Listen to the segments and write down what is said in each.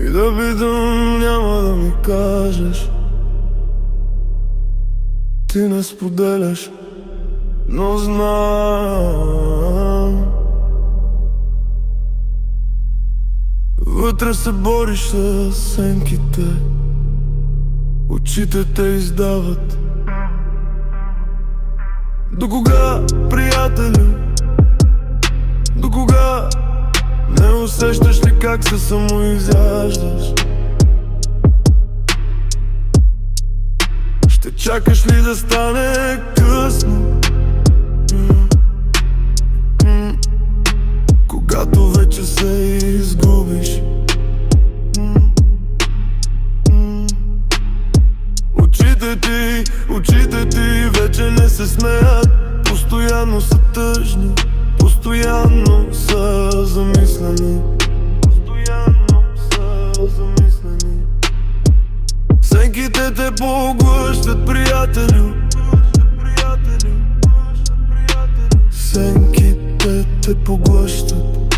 И да питам, няма да ми кажеш. Ти не споделяш, но знам. Вътре се бориш с сенките, очите те издават. До кога, приятелю? До кога? Не усещаш ли как се самоизяждаш? Ще чакаш ли да стане късно? Когато вече се изгубиш. Очите ти вече не се смеят. Постоянно са тъжни, постоянно са замислени. Сенките те поглъщат, приятелю. Сенките те поглъщат.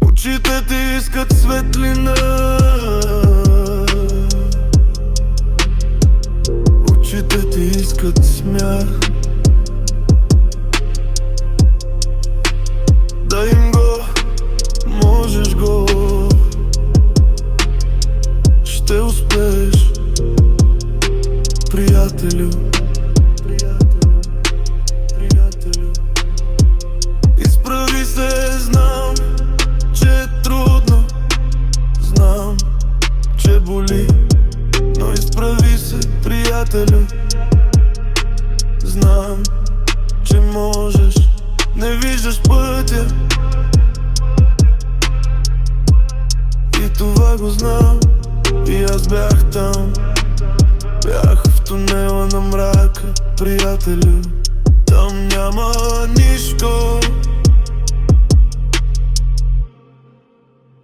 Очите ти искат светлина. Очите ти искат смях. Дай им го, можеш го. Ще успееш, приятелю. Изправи се, знам, че е трудно. Знам, че боли, но изправи се, приятелю. Знам, че можеш. Не виждаш пътя и това го знам. И аз бях там, бях в тунела на мрака, приятелю. Там няма нищо,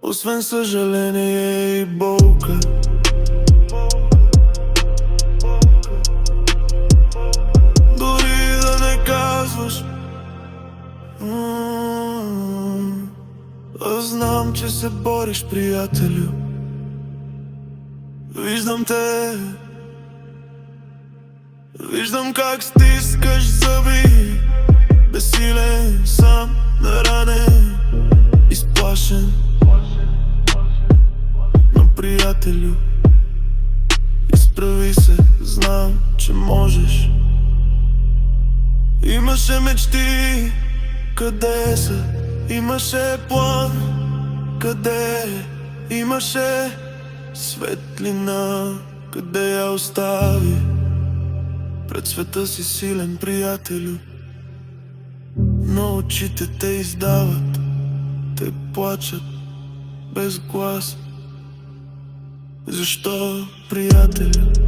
освен съжаление и болка. Дори да не казваш, аз знам, че се бориш, приятелю. Виждам те, виждам как стискаш зъби. Безсилен, сам, наранен, изплашен. Но, приятелю, изправи се, знам, че можеш. Имаше мечти, къде са? Имаше план, къде? Имаше светлина, къде я остави? Пред света си силен, приятелю, но очите те издават. Те плачат без глас. Защо, приятелю?